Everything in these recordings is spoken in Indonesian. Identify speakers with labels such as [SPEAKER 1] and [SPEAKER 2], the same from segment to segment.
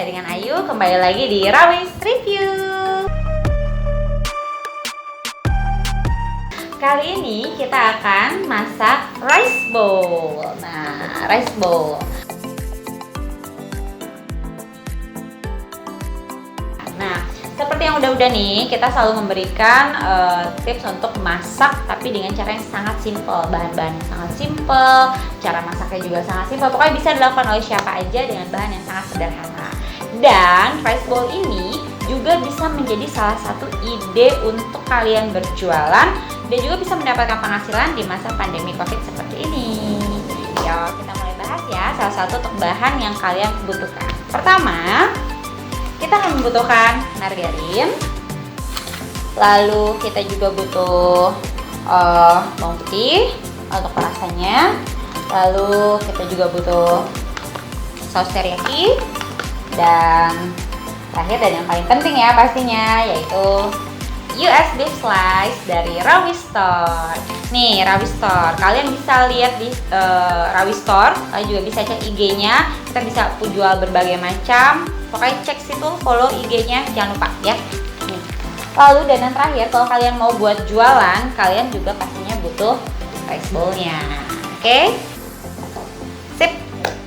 [SPEAKER 1] dengan Ayu, kembali lagi di Rawis Review. Kali ini kita akan masak rice bowl. Nah, rice bowl. Nah, seperti yang udah-udah nih, kita selalu memberikan tips untuk masak tapi dengan cara yang sangat simple. Bahan-bahan yang sangat simple, cara masaknya juga sangat simple. Pokoknya bisa dilakukan oleh siapa aja dengan bahan yang sangat sederhana. Dan rice bowl ini juga bisa menjadi salah satu ide untuk kalian berjualan dan juga bisa mendapatkan penghasilan di masa pandemi COVID seperti ini. Yuk, kita mulai bahas ya salah satu untuk bahan yang kalian butuhkan. Pertama, kita akan membutuhkan margarin, lalu kita juga butuh bawang putih untuk rasanya, lalu kita juga butuh saus teriyaki, dan terakhir dan yang paling penting ya pastinya yaitu US beef slice dari Rawis Store. Nih, Rawis Store. Kalian bisa lihat di Rawis Store. Kalian juga bisa cek IG-nya. Kita bisa jual berbagai macam. Pokoknya cek situ, follow IG-nya, jangan lupa ya. Nih. Lalu dan yang terakhir, kalau kalian mau buat jualan, kalian juga pastinya butuh rice bowl-nya. Oke? Sip.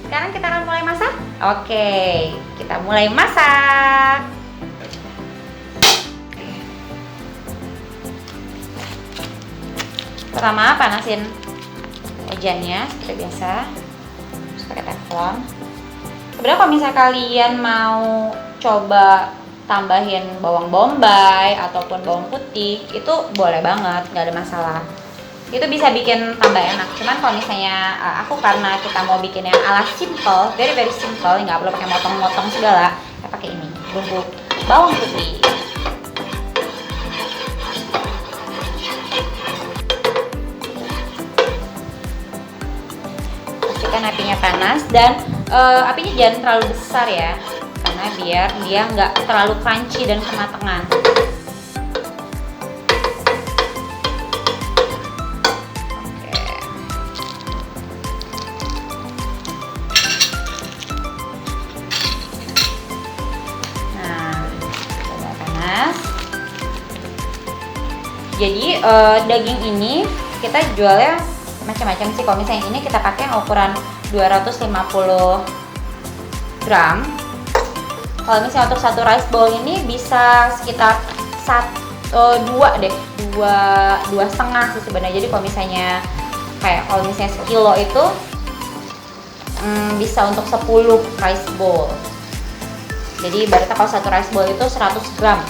[SPEAKER 1] Sekarang kita akan mulai masak. Oke, kita mulai masak. Pertama, panasin mejanya seperti biasa. Terus pakai teflon. Sebenarnya kalau misalnya kalian mau coba tambahin bawang bombay ataupun bawang putih, itu boleh banget, nggak ada masalah. Itu bisa bikin tambah enak. Cuman kalau misalnya aku karena kita mau bikin yang ala simple, very simple, nggak perlu pakai motong-motong segala, kita pakai ini, bumbu bawang putih. Pastikan apinya panas dan apinya jangan terlalu besar ya, karena biar dia nggak terlalu crunchy dan kematangan. Jadi daging ini kita jualnya macam-macam sih. Kalau misalnya ini kita pakai ukuran 250 gram. Kalau misalnya untuk satu rice bowl ini bisa sekitar dua setengah sih sebenarnya. Jadi kalau misalnya sekilo itu bisa untuk 10 rice bowl. Jadi berarti kalau satu rice bowl itu 100 gram.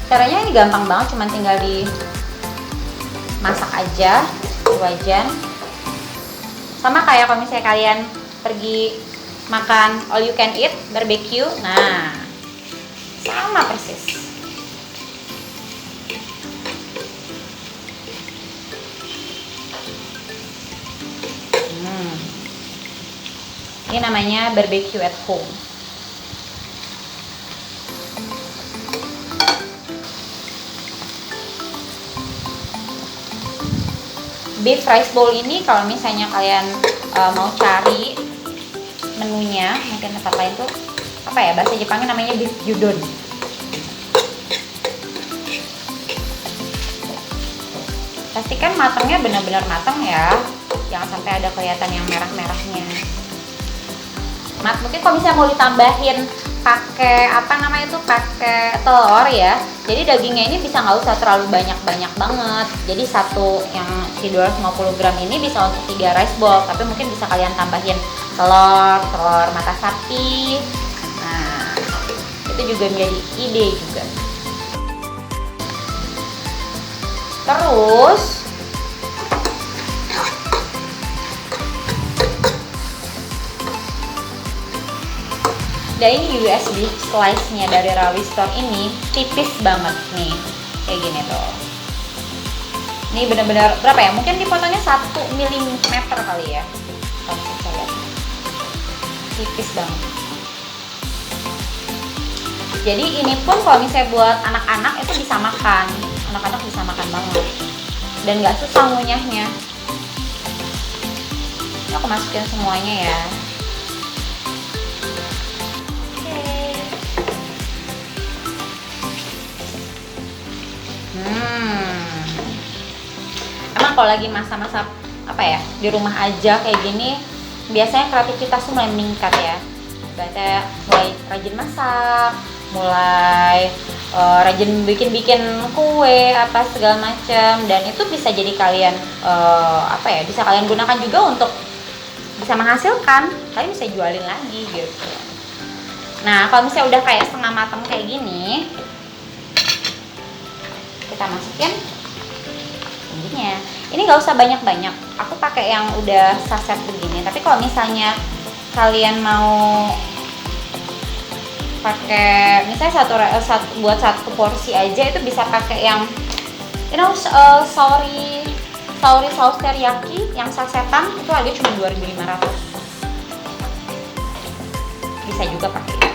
[SPEAKER 1] Caranya ini gampang banget, cuman tinggal dimasak aja di wajan. Sama kayak kalau misalnya kalian pergi makan all you can eat barbecue, nah sama persis. Ini namanya barbecue at home. Beef rice bowl ini kalau misalnya kalian mau cari menunya, mungkin tempat lain tuh apa ya, bahasa Jepangnya namanya beef gyudon. Pastikan matangnya benar-benar matang ya, jangan sampai ada kelihatan yang merah-merahnya. Mungkin kalau misalnya mau ditambahin pakai pakai telur ya, jadi dagingnya ini bisa nggak usah terlalu banyak banget. Jadi satu yang si 250 gram ini bisa untuk 3 rice bowl, tapi mungkin bisa kalian tambahin telur mata sapi. Nah, itu juga menjadi ide juga. Terus dan ini USB slice-nya dari Rawis Store ini tipis banget nih, kayak gini tuh. Ini bener-bener berapa ya? Mungkin dipotongnya 1 mm kali ya. Kalau bisa lihat, tipis banget. Jadi ini pun kalau misalnya buat anak-anak itu bisa makan, anak-anak bisa makan banget, dan nggak susah ngunyahnya. Ini aku masukin semuanya ya. Emang kalau lagi masa-masa apa ya, di rumah aja kayak gini, biasanya kreativitas tuh mulai meningkat ya. Berarti mulai rajin masak, mulai rajin bikin kue apa segala macam, dan itu bisa jadi kalian apa ya, bisa kalian gunakan juga untuk bisa menghasilkan, kalian bisa jualin lagi gitu. Nah, kalau misalnya udah kayak setengah matang kayak gini, kita masukin bumbunya. Ini nggak usah banyak-banyak, aku pakai yang udah saset begini. Tapi kalau misalnya kalian mau pakai misalnya buat satu porsi aja, itu bisa pakai yang sauri saus teriyaki yang sasetan, itu harganya cuma 2.500. Bisa juga pakai itu.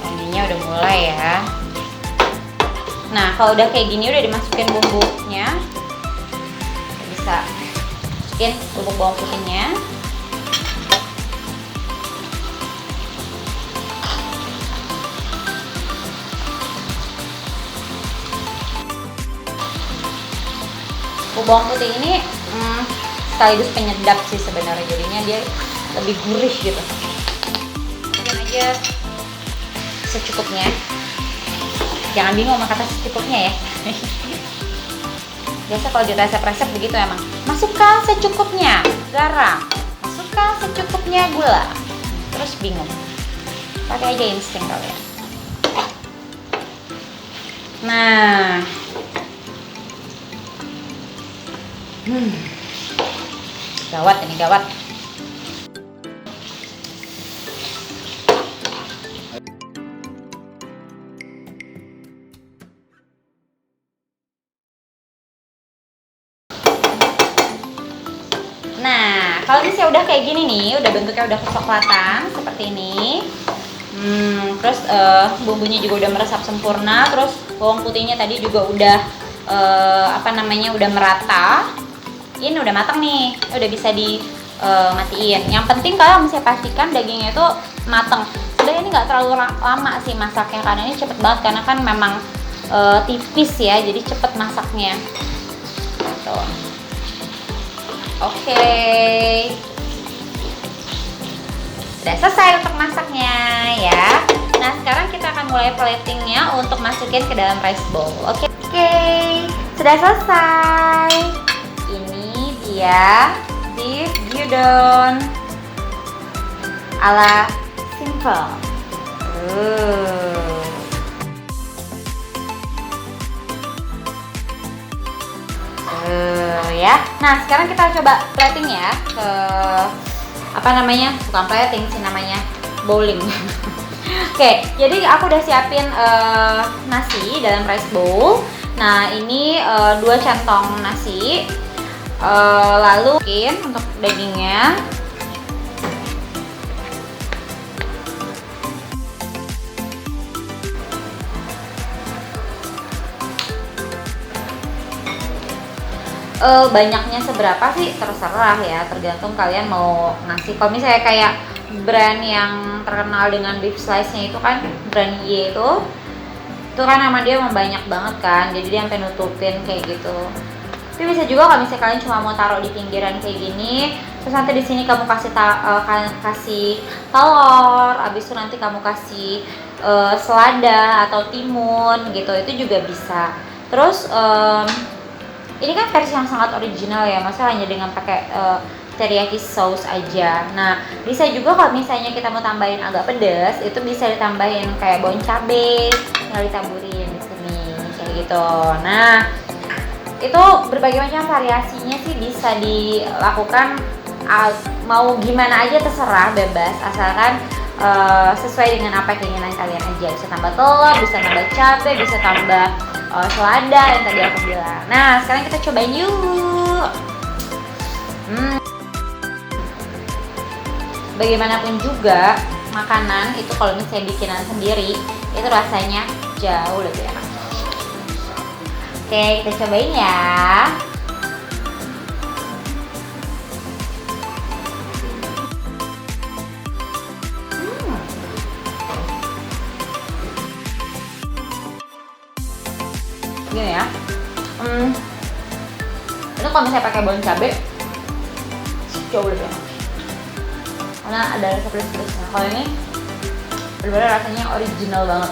[SPEAKER 1] Wanginya udah mulai ya. Nah, kalau udah kayak gini, udah dimasukin bumbunya, bisa masukin bubuk bawang putihnya. Bubuk bawang putih ini sekaligus penyedap sih sebenarnya, jadinya dia lebih gurih gitu. Masukin aja secukupnya. Jangan bingung sama kata secukupnya ya. Biasa kalau di resep-resep begitu emang. Masukkan secukupnya garam, masukkan secukupnya gula. Terus bingung. Pakai aja insting kalian. Nah. Gawat ini, gawat. Nah, kalau misalnya udah kayak gini nih, udah bentuknya udah kecoklatan seperti ini. Terus bumbunya juga udah meresap sempurna, terus bawang putihnya tadi juga udah udah merata. Ini udah matang nih, udah bisa dimatiin. Yang penting kalian mesti pastikan dagingnya itu matang. Sebenarnya ini nggak terlalu lama sih masaknya, karena ini cepet banget, karena kan memang tipis ya, jadi cepet masaknya. Tuh. Oke, udah selesai untuk masaknya ya. Nah, sekarang kita akan mulai platingnya untuk masukin ke dalam rice bowl. Oke, sudah selesai. Ini dia beef gyudon ala simple. Ya. Nah, sekarang kita coba plating ya ke bukan plating sih namanya, bowling. Oke, jadi aku udah siapin nasi dalam rice bowl. Nah, ini 2 centong nasi. Lalu untuk dagingnya. Banyaknya seberapa sih terserah ya, tergantung kalian mau ngasih. Kalau misalnya kayak brand yang terkenal dengan beef slice-nya itu kan, brand Y itu kan nama dia emang banyak banget kan, jadi dia sampai nutupin kayak gitu. Tapi bisa juga kalau misalnya kalian cuma mau taruh di pinggiran kayak gini, terus nanti di sini kamu kasih telur, abis itu nanti kamu kasih selada atau timun gitu, itu juga bisa. Terus ini kan versi yang sangat original ya, maksudnya hanya dengan pakai teriyaki sauce aja. Nah, bisa juga kalau misalnya kita mau tambahin agak pedas, itu bisa ditambahin kayak daun cabai, tinggal ditaburin di sini kayak gitu. Nah, itu berbagai macam variasinya sih bisa dilakukan, mau gimana aja terserah, bebas, asalkan sesuai dengan apa keinginan kalian aja. Bisa tambah telur, bisa tambah cabai, bisa tambah selada yang tadi aku bilang. Nah, sekarang kita cobain yuk. Bagaimanapun juga, makanan itu kalau misalnya bikinan sendiri, itu rasanya jauh lebih enak. Oke, kita cobain ya. Gini ya. Itu kalau misalnya pakai bawang cabai jauh lebih enak karena ada rasa pedas-pedasnya. Kalau ini benar-benar rasanya original banget.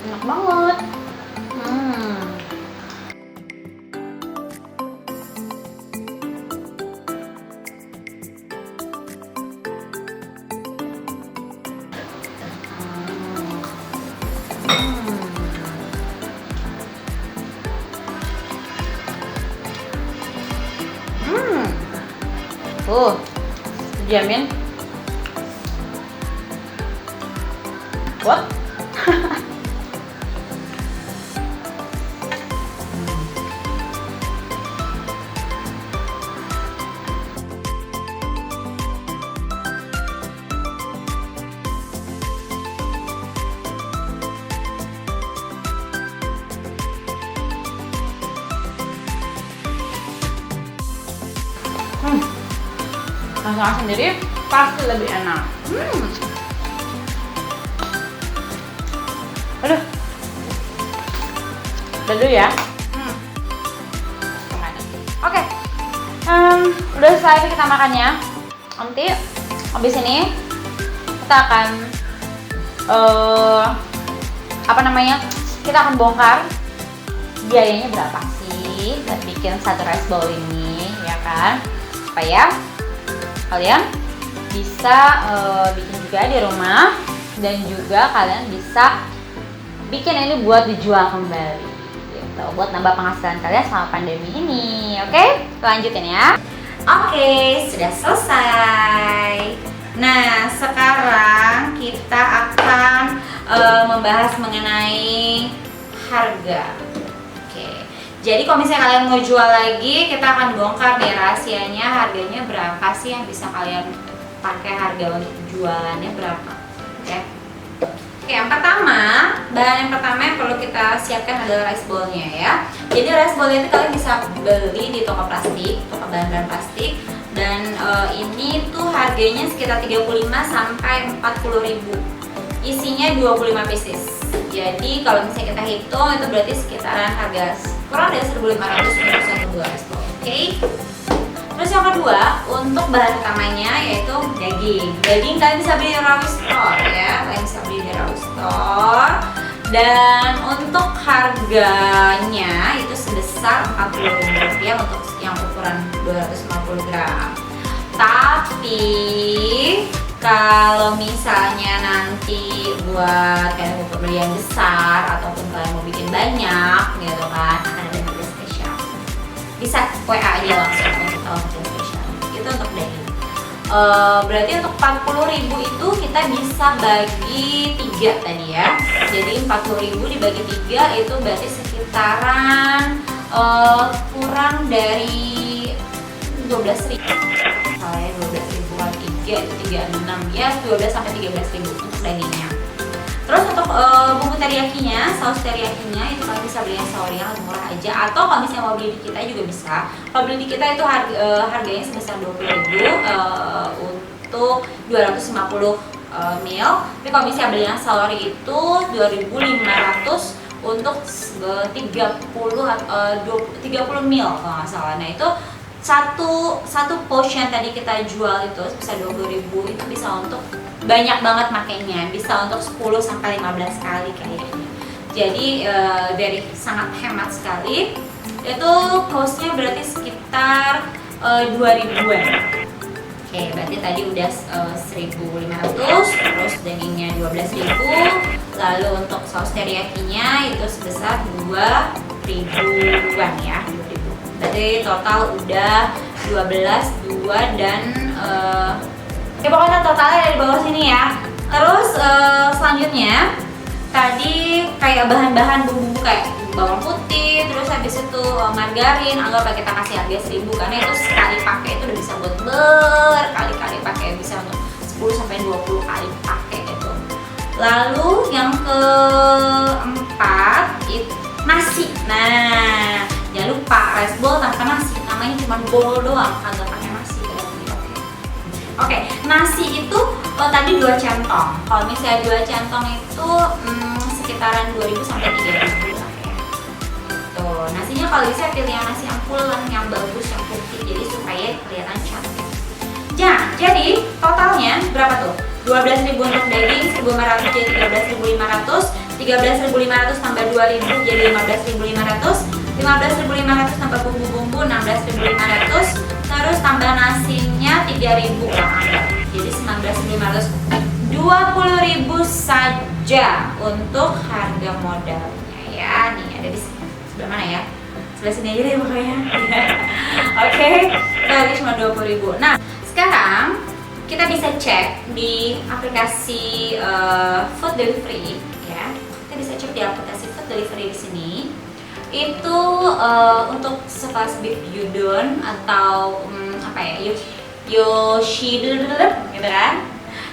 [SPEAKER 1] Enak banget. Jamin. What? Masakan sendiri pasti lebih enak. Aduh, udah dulu ya. Oke, udah selesai kita makannya. Nanti habis ini kita akan kita akan bongkar biayanya berapa sih buat bikin satu rice bowl ini, ya kan? Supaya kalian bisa bikin juga di rumah dan juga kalian bisa bikin ini buat dijual kembali gitu, buat nambah penghasilan kalian selama pandemi ini. Oke, lanjutin ya. Oke, sudah selesai. Nah, sekarang kita akan membahas mengenai harga. Jadi kalau misalnya kalian mau jual lagi, kita akan bongkar nih rahasianya, harganya berapa sih yang bisa kalian pakai, harga untuk jualannya berapa. Oke, yang pertama, bahan yang pertama yang perlu kita siapkan adalah rice bowl-nya ya. Jadi rice bowl itu kalian bisa beli di toko plastik, toko bahan-bahan plastik. Dan ini tuh harganya sekitar 35 sampai 40.000. Isinya 25 pieces. Jadi kalau misalnya kita hitung itu berarti sekitaran harga kurang dari 1.500 untuk satu buah rice bowl. Oke. Terus yang kedua, untuk bahan utamanya yaitu daging. Daging kalian bisa beli di raw store ya, kalian bisa beli di raw store. Dan untuk harganya itu sebesar Rp40.000 untuk yang ukuran 250 gram. Tapi kalau misalnya nanti buat kalian mau pembelian besar ataupun kalian mau bikin banyak gitu kan, akan ada harga spesial. Bisa WA aja langsung untuk harga spesial. Itu untuk daging. Berarti untuk 40.000 itu kita bisa bagi 3 tadi ya. Jadi 40.000 dibagi 3 itu berarti sekitaran kurang dari 12.000. Saya 12.000 3 itu 36 ya, 12 sampai 13.000 untuk dagingnya. Terus untuk bumbu teriyakinya, saus teriyakinya itu kalian bisa beli yang saorinya lebih murah aja, atau kalau misalnya mau beli di kita juga bisa. Kalau beli di kita itu harganya sebesar 20.000 untuk 250 ml. Tapi kalau misalnya beli yang saori itu 2.500 untuk 30 ml kalau nggak salah. Nah itu satu portion tadi kita jual itu sebesar 20.000 itu bisa untuk banyak banget makainya, bisa untuk 10 sampai 15 kali kayaknya. Jadi dari sangat hemat sekali. Itu costnya berarti sekitar 2.000-an. Oke, berarti tadi udah 1.500, terus dagingnya 12.000, lalu untuk saus teriyakinya itu sebesar ribuan ya, 20.000. Berarti total udah 12, 2 dan ya pokoknya totalnya ada di bawah sini ya. Terus selanjutnya tadi kayak bahan-bahan bumbu kayak bawang putih, terus habis itu margarin, anggaplah kita kasih harga 1.000 karena itu sekali pakai itu udah bisa buat berkali-kali pakai, bisa untuk 10 sampai 20 kali pakai gitu. Lalu yang keempat itu nasi. Nah, jangan lupa rice bowl tanpa nasi, namanya cuma bowl doang, kagak pakai nasi. Oke, nasi itu tadi 2 centong. Kalau misalnya 2 centong itu sekitaran 2.000 sampai 3.000 lah ya. Tuh, nasinya kalau bisa pilih yang nasi ampulan yang bagus, yang putih, jadi supaya kelihatan cantik. Jadi totalnya berapa tuh? 12.000 untuk daging, 1.500 jadi 13.500, 13.500 tambah 2.000 jadi 15.500, 15.500 tambah bumbu-bumbu 16.500, terus tambah nasinya 3.000 lah anggap. Jadi 19.500, 20.000 saja untuk harga modalnya ya. Nih ada di sebelah mana ya? Sebelah sini aja deh pokoknya. Oke, tadi cuma 20.000. Nah, sekarang kita bisa cek di aplikasi food delivery ya. Kita bisa cek di aplikasi food delivery di sini. Itu untuk sekelas beef udon atau apa ya, Yoshidon gitu kan.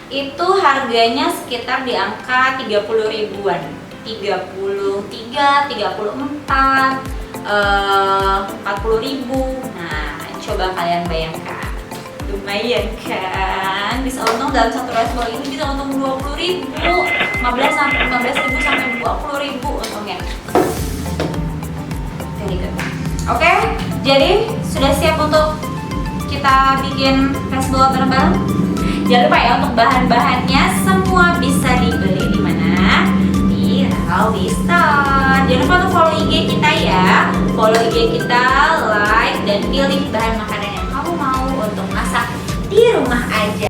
[SPEAKER 1] Itu harganya sekitar di angka 30 ribuan. 33, 34, 40.000. Nah, coba kalian bayangkan. Lumayan kan, bisa untung dalam satu rice bowl ini bisa untung 20.000, 15.000 sampai 20.000 untungnya. Very good. Oke, jadi sudah siap untuk kita bikin rice bowl bareng-bareng. Jangan lupa ya untuk bahan-bahannya semua bisa dibeli di mana? Di Rawi Store. Jangan lupa untuk follow IG kita ya, follow IG kita, like dan pilih bahan makanan yang kamu mau untuk masak di rumah aja.